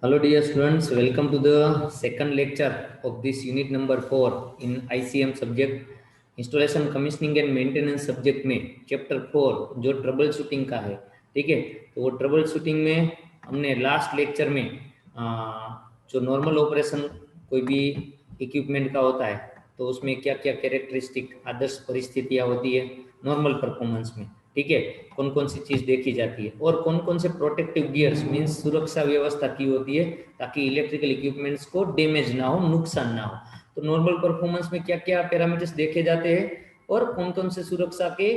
Hello, dear students. Welcome to the second lecture of this unit number 4 in ICM subject installation commissioning and maintenance subject में chapter 4 जो trouble shooting का है। ठीक है, तो वो ट्रबल शूटिंग में हमने लास्ट लेक्चर में जो नॉर्मल ऑपरेशन कोई भी इक्विपमेंट का होता है तो उसमें क्या क्या कैरेक्टरिस्टिक आदर्श परिस्थितियां होती है नॉर्मल परफॉर्मेंस में। ठीक है, कौन कौन सी चीज देखी जाती है और कौन कौन से प्रोटेक्टिव गियर्स मींस सुरक्षा व्यवस्था की होती है ताकि इलेक्ट्रिकल इक्विपमेंट्स को डैमेज ना हो, नुकसान ना हो। तो नॉर्मल परफॉर्मेंस में क्या क्या पैरामीटर्स देखे जाते हैं और कौन कौन से सुरक्षा के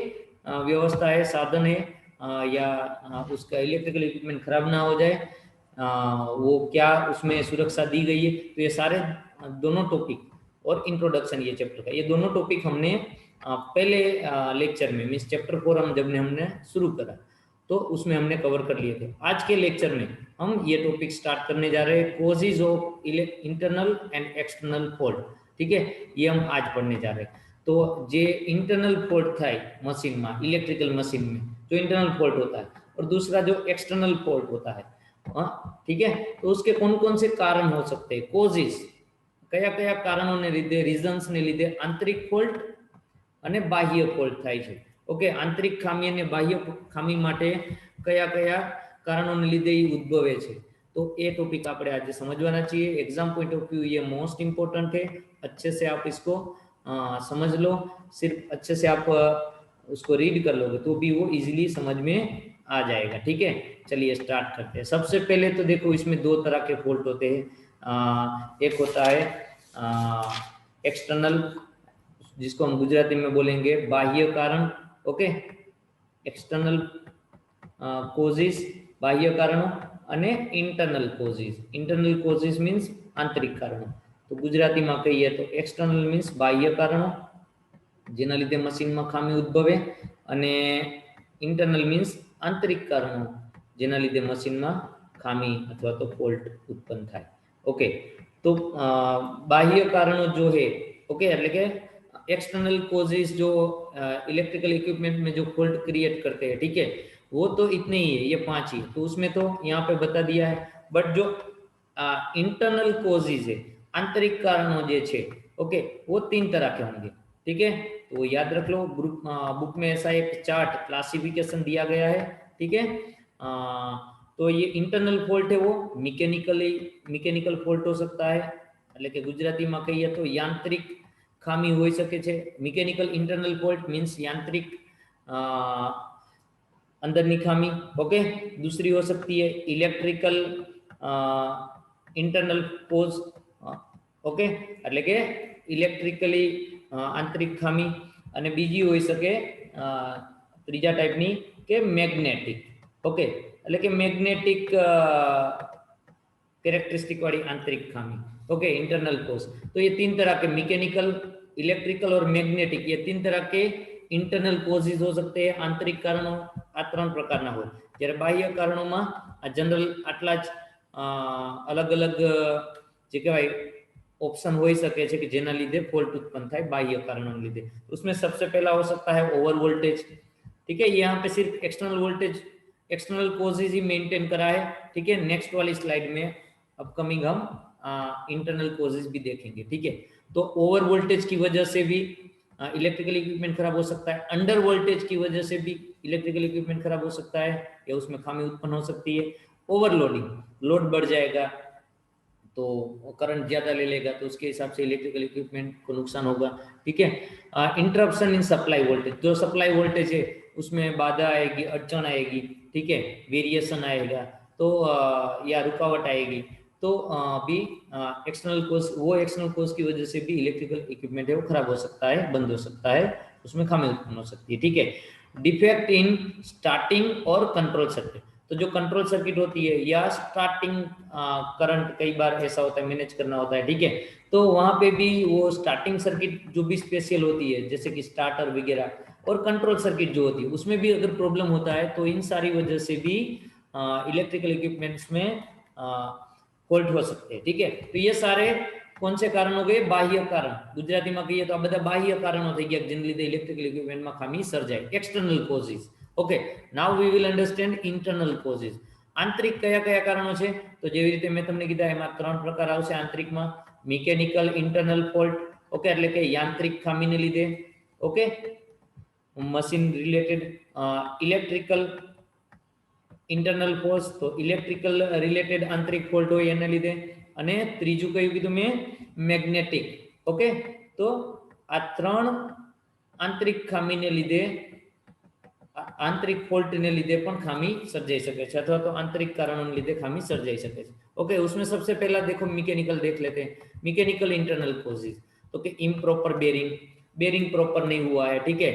व्यवस्था है, साधन है, या उसका इलेक्ट्रिकल इक्विपमेंट खराब ना हो जाए, वो क्या उसमें सुरक्षा दी गई है। तो ये सारे दोनों टॉपिक और इंट्रोडक्शन ये चैप्टर का, ये दोनों टॉपिक हमने पहले लेक्चर में मीन्स चैप्टर 4 हमने शुरू करा तो उसमें हमने कवर कर लिए थे। आज के लेक्चर में हम ये टॉपिक स्टार्ट करने जा रहे हैं, causes of internal and external fault. ठीक है, ये हम आज पढ़ने जा रहे हैं। तो जे इंटरनल फॉल्ट था मशीन में, इलेक्ट्रिकल मशीन में जो इंटरनल फॉल्ट होता है और दूसरा जो एक्सटर्नल फॉल्ट होता है, ठीक है, तो उसके कौन कौन से कारण हो सकते हैं, कोजेस कया कया कारणों ने લીધે રીઝન્સ ने લીધे આંતરિક ફોલ્ટ અને બાહ્ય ફોલ્ટ થાય છે। ઓકે, આંતરિક ખામી અને બાહ્ય ખામી માટે કયા કયા કારણોને લીધે એ ઉદ્ભવે છે, तो ये टॉपिक આપણે आज समझवाना चाहिए। एग्जाम पॉइंट ऑफ व्यू ये मोस्ट इंपॉर्टेंट है, अच्छे से आप इसको समझ लो। सिर्फ अच्छे से आप उसको रीड कर लोगे तो भी वो इजीली समझ में आ जाएगा। ठीक है, चलिए स्टार्ट करते हैं। सबसे पहले तो देखो इसमें दो तरह के फॉल्ट होते हैं। एक होता है एक्सटर्नल, जिसको हम गुजराती में बोलेंगे बाह्य कारण। ओके, एक्सटर्नल कोजेस बाह्य कारणों અને internal causes. Internal causes means आंतरिक कारणों। तो गुजराती में कहीए तो एक्सटर्नल मीन्स बाह्य कारणों જેના લીધે મશીનમાં ખામી ઉદ્ભવે અને ઇન્ટરનલ મીન્સ આંતરિક કારણો જેના લીધે મશીનમાં ખામી અથવા તો ફોલ્ટ ઉત્પન્ન થાય। ઓકે, तो बाह्य कारणों जो है, ओके, એટલે કે एक्सटर्नल कोजेस जो इलेक्ट्रिकल इक्विपमेंट में जो फॉल्ट क्रिएट करते हैं, ठीक है, वो तो इतने ही है, ये 5 ही। तो उसमें तो यहाँ पे बता दिया है। बट जो इंटरनल कोजेस है, आंतरिक कारणों जे छे, ओके, वो 3 तरह के होंगे। ठीक है, तो याद रख लो, बुक में ऐसा एक चार्ट क्लासिफिकेशन दिया गया है। ठीक है, तो ये इंटरनल फॉल्ट है वो મિકેનિકલ ફોલ્ટ हो सकता है, એટલે કે ગુજરાતીમાં કહીએ તો યાંત્રિક ખામી હોઈ શકે છે। મિકેનિકલ ઇન્ટરનલ ફોલ્ટ मीन्स यांत्रिक अंदરની ખામી। ओके, दूसरी हो सकती है इलेक्ट्रिकल इंटरनल कोज। ओके, એટલે કે ઇલેક્ટ્રિકલી આંતરિક ખામી। અને બીજી હોઈ શકે ત્રીજા ટાઈપની કે મેગ્નેટિક। ઓકે, એટલે કે મેગ્નેટિક कैरेक्टरिस्टिक वाली आंतरिक खामी। ओके, इंटरनल कोज। तो ये 3 तरह के मैकेनिकल, इलेक्ट्रिकल और मैग्नेटिक, ये 3 तरह के इंटरनल कोजेस हो सकते हैं। आंतरिक कारणों आ 3 प्रकारना હોય, જ્યારે બાહ્ય કારણોમાં આ જનરલ આટલા જ अलग अलग જે કહેવાય ऑप्शन हो सके कि जेना लीधे फॉल्ट उत्पन्न थाय बाह्य कारणों लीधे। उसमें सबसे पहला हो सकता है ओवर वोल्टेज। ठीक है, यहाँ पे सिर्फ एक्सटर्नल वोल्टेज, एक्सटर्नल कोजेस ही मेंटेन करा है। ठीक है, नेक्स्ट वाली स्लाइड में अपकमिंग हम इंटरनल कोजेस भी देखेंगे। ठीक है, तो ओवर वोल्टेज की वजह से भी इलेक्ट्रिकल इक्विपमेंट खराब हो सकता है। अंडर वोल्टेज की वजह से भी इलेक्ट्रिकल इक्विपमेंट खराब हो सकता है या उसमें खामी उत्पन्न हो सकती है। ओवरलोडिंग, लोड बढ़ जाएगा तो करंट ज्यादा ले लेगा तो उसके हिसाब से इलेक्ट्रिकल इक्विपमेंट को नुकसान होगा। ठीक है, इंटरप्शन इन सप्लाई वोल्टेज, जो सप्लाई वोल्टेज है उसमें बाधा आएगी, अड़चन आएगी। ठीक है, वेरिएशन आएगा तो या रुकावट आएगी तो भी एक्सटर्नल कोज, वो एक्सटर्नल कोज की वजह से भी इलेक्ट्रिकल इक्विपमेंट है वो खराब हो सकता है, बंद हो सकता है, उसमें खामी उत्पन्न हो सकती है। ठीक है, डिफेक्ट इन स्टार्टिंग और कंट्रोल सर्किट, तो जो कंट्रोल सर्किट होती है या स्टार्टिंग करंट, कई बार ऐसा होता है मैनेज करना होता है। ठीक है, तो वहां पे भी वो स्टार्टिंग सर्किट जो भी स्पेशल होती है जैसे कि स्टार्टर वगैरह, और कंट्रोल सर्किट जो होती है उसमें भी अगर प्रॉब्लम होता है तो इन सारी वजह से भी इलेक्ट्रिकल इक्विपमेंट्स में फॉल्ट हो सकते हैं। ठीक है, तो ये सारे कौन से कारण हो गए, बाह्य कारण। गुजराती में कहिए तो आ બધા બાહ્ય કારણો થઈ ગયા જેને લીધે ઇલેક્ટ્રિકલ ઇક્વિપમેન્ટમાં ખામી સર્જાય, external causes. Okay, now we will understand internal causes. આંતરિક કયા કયા કારણો છે? તો જેવી રીતે મેં તમને કીધા એમાં 3 પ્રકાર આવશે આંતરિકમાં. મિકેનિકલ ઇન્ટરનલ ફોલ્ટ, ઓકે, એટલે કે યાંત્રિક ખામીને લીધે, okay, machine related. Electrical internal force, તો ઇલેક્ટ્રિકલ રિલેટેડ આંતરિક ફોલ્ટ હોય એના લીધે. અને ત્રીજું કયું કીધું મેં? મેગ્નેટિક. ઓકે, તો આ 3 આંતરિક ખામીને લીધે, आंतरिक फॉल्ट ने लीधे पण खामी सर्जाई सके छे अथवा तो आंतरिक कारणों ने लीधे खामी सर्जाई सके छे। ओके, उसमें सबसे पहला देखो मैकेनिकल देख लेते हैं, मैकेनिकल इंटरनल कॉजेज। तो कि इम्प्रॉपर बेरिंग, बेरिंग प्रॉपर नहीं हुआ है, ठीक है,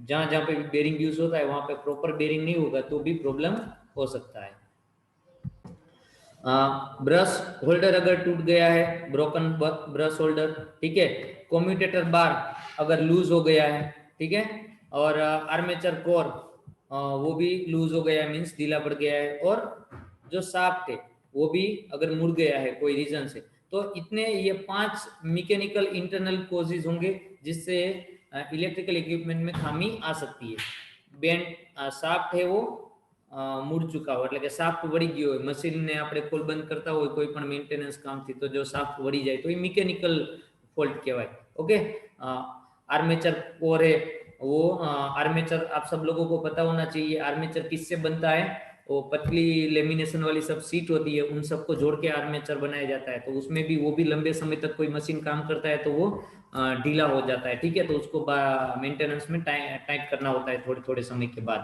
जहां जहां पे बेरिंग यूज होता है वहां पे प्रॉपर बेरिंग नहीं होगा तो भी प्रॉब्लम हो सकता है। ब्रश होल्डर अगर टूट गया है, ब्रोकन ब्रश होल्डर, ठीक है, कम्यूटेटर बार अगर लूज हो गया है, ठीक है, और आर्मेचर कोर वो भी लूज हो गया है, मीन्स ढीला पड़ गया है, और जो शाफ्ट है वो भी अगर मुड़ गया है कोई रीजन से, तो इतने ये 5 मैकेनिकल इंटरनल कॉजेज होंगे जिससे इलेक्ट्रिकल इक्विपमेंट में खामी आ सकती है। बेंड शाफ्ट है वो મૂળ ચૂકા હોય એટલે કે શાફ્ટ વળી ગયો હોય, મશીનને આપણે કોલ બંધ કરતા હોય કોઈ પણ મેન્ટેનન્સ કામથી, તો જો શાફ્ટ વળી જાય તો એ મિકેનિકલ ફોલ્ટ કહેવાય। ओके, आर्मेचर कोर है वो, आर्मेचर आप सब लोगों को पता होना चाहिए आर्मेचर किससे बनता है, वो पतली लेमिनेशन वाली सब सीट होती है उन सबको जोड़ के आर्मेचर बनाया जाता है, तो उसमें भी वो भी लंबे समय तक कोई मशीन काम करता है तो वो ढीला हो जाता है, ठीक है, तो उसको मेंटेनेंस में टाइट करना होता है थोड़े थोड़े समय के बाद।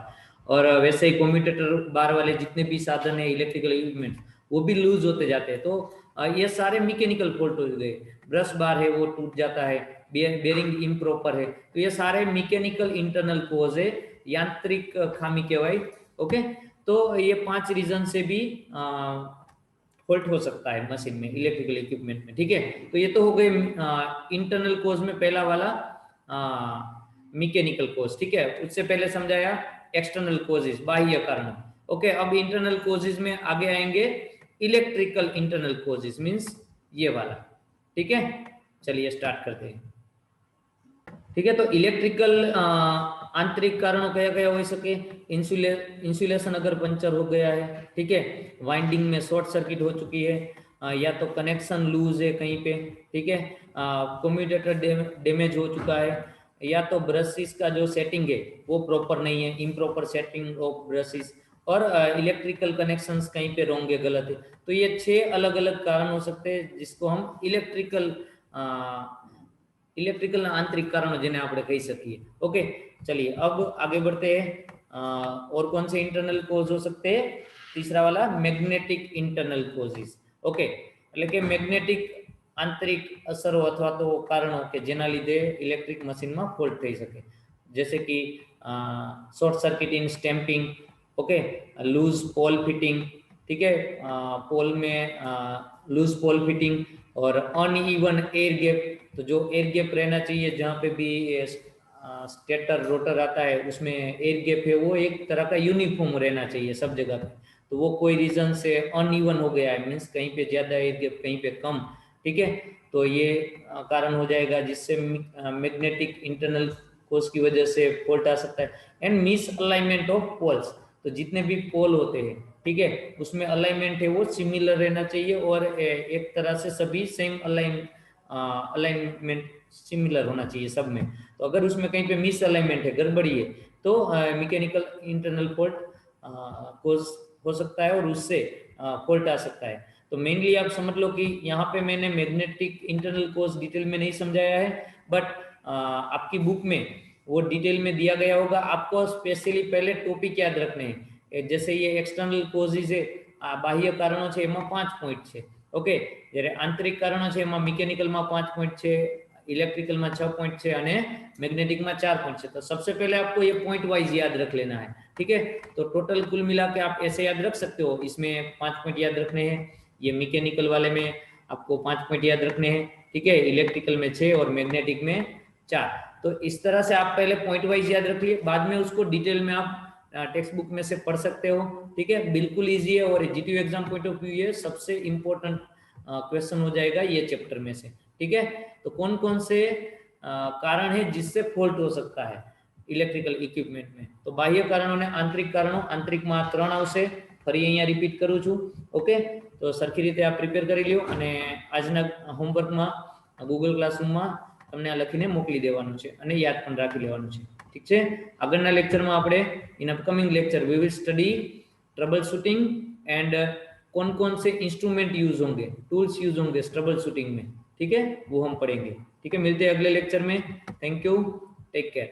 और वैसे ही कम्यूटेटर बार वाले जितने भी साधन है इलेक्ट्रिकल इक्विपमेंट वो भी लूज होते जाते हैं, तो ये सारे मैकेनिकल फॉल्ट हो गए। ब्रश बार है वो टूट जाता है, बेरिंग इम्प्रॉपर है, तो ये सारे मैकेनिकल इंटरनल कॉज है, यांत्रिक खामी कहवाय। ओके, तो ये 5 रीजन से भी फॉल्ट हो सकता है मशीन में, इलेक्ट्रिकल इक्विपमेंट में, ठीक है। तो ये तो हो गए इंटरनल कॉज में पहला वाला मैकेनिकल कॉज, ठीक है। उससे पहले समझाया एक्सटर्नल कॉजेज, बाह्य कारण। ओके, अब इंटरनल कॉजेज में आगे आएंगे इलेक्ट्रिकल इंटरनल कॉजेज, मींस ये वाला, ठीक है। चलिए स्टार्ट करते हैं, ठीक है। तो इलेक्ट्रिकल आंतरिक कारणों क्या क्या हो सके? इंसुलेशन अगर पंचर हो गया है, ठीक है, वाइंडिंग में शॉर्ट सर्किट हो चुकी है, या तो कनेक्शन लूज है कहीं पे, ठीक है, कम्यूटेटर डैमेज हो चुका है, या तो ब्रशिस का जो सेटिंग है वो प्रॉपर नहीं है, इम्प्रॉपर सेटिंग ऑफ ब्रशिस, और इलेक्ट्रिकल कनेक्शंस कहीं पे रॉन्ग है, गलत है। तो ये 6 अलग अलग कारण हो सकते हैं जिसको हम इलेक्ट्रिकल आंतरिक कारण जिन्हें आप कही सकिए। ओके, चलिए अब आगे बढ़ते हैं। और कौन से इंटरनल कॉज हो सकते हैं? तीसरा वाला मैग्नेटिक इंटरनल कॉजेस। ओके, એટલે કે મેગ્નેટિક આંતરિક અસરો અથવા તો કારણો કે જેના લીધે ઇલેક્ટ્રિક મશીનમાં ફોલ્ટ થઈ શકે, जैसे कि short circuit in stamping, okay, loose pole fitting, ठीक है, पोल में लूज पोल फिटिंग, और अनइवन एयर गैप। तो जो एयर गैप रहना चाहिए जहाँ पे भी स्टेटर रोटर आता है उसमें एयर गैप है वो एक तरह का यूनिफॉर्म रहना चाहिए सब जगह पे, तो वो कोई रीजन से अनइवन हो गया है, मीन्स कहीं पे ज्यादा एयर गैप कहीं पे कम, ठीक है, तो ये कारण हो जाएगा जिससे मैग्नेटिक इंटरनल कोर्स की वजह से फॉल्ट आ सकता है। And misalignment of poles, तो जितने भी पोल होते हैं, ठीक है, उसमें अलाइनमेंट है वो सिमिलर रहना चाहिए और एक तरह से सभी सेम अलाइनमेंट सिमिलर होना चाहिए सब में। तो अगर उसमें कहीं पे मिस अलाइनमेंट है, गड़बड़ी है, तो मैकेनिकल इंटरनल फॉल्ट कोज हो सकता है और उससे फॉल्ट आ सकता है। तो मेनली आप समझ लो कि यहाँ पे मैंने मैग्नेटिक इंटरनल कोज डिटेल में नहीं समझाया है, बट आपकी बुक में वो डिटेल में दिया गया होगा। आपको स्पेशली पहले टॉपिक याद रखने हैं, जैसे ये एक्सटर्नल कोजेज है, बाह्य कारणों છે એમાં 5 પોઈન્ટ છે, ઓકે, જ્યારે આંતરિક કારણો છે એમાં મિકેનિકલમાં 5 પોઈન્ટ છે, इलेक्ट्रिकल में 6 पॉइंट है और मैग्नेटिक में 4 पॉइंट है। तो सबसे पहले आपको ये पॉइंट वाइज याद रख लेना है, ठीक है। तो टोटल कुल मिला के आप ऐसे याद रख सकते हो, इसमें 5 पॉइंट याद रखने हैं, ये मैकेनिकल वाले में आपको 5 पॉइंट याद रखने हैं, ठीक है, इलेक्ट्रिकल में 6 और मैग्नेटिक में 4। तो इस तरह से आप पहले पॉइंट वाइज याद रख लिए, बाद में उसको डिटेल में आप टेक्स्ट बुक में से पढ़ सकते हो, ठीक है, बिल्कुल ईजी है और GTU exam point of view ये सबसे इंपॉर्टेंट क्वेश्चन हो जाएगा ये चैप्टर में से, ठीक है। तो कौन कौन से कारण है जिससे फॉल्ट हो सकता है इलेक्ट्रिकल इक्विपमेंट में? तो बाह्य कारणों ने आंतरिक कारणों, आंतरिक में 3 આવશે, ફરી અહીંયા રિપીટ કરું છું. ઓકે, તો સરખી રીતે આ પ્રિપેર કરી લ્યો અને આજના હોમવર્કમાં ગૂગલ ક્લાસરૂમમાં તમને આ લખીને મોકલી દેવાનું છે અને યાદ પણ રાખી લેવાનું છે. ઠીક છે, આગળના લેક્ચરમાં આપણે in upcoming lecture we will study troubleshooting and कौन कौन से इंस्ट्रूमेंट यूज होंगे, टूल्स यूज होंगे ट्रबल शूटिंग में. ठीक है, वो हम पढ़ेंगे. ठीक है, मिलते हैं अगले लेक्चर में. Thank you, take care.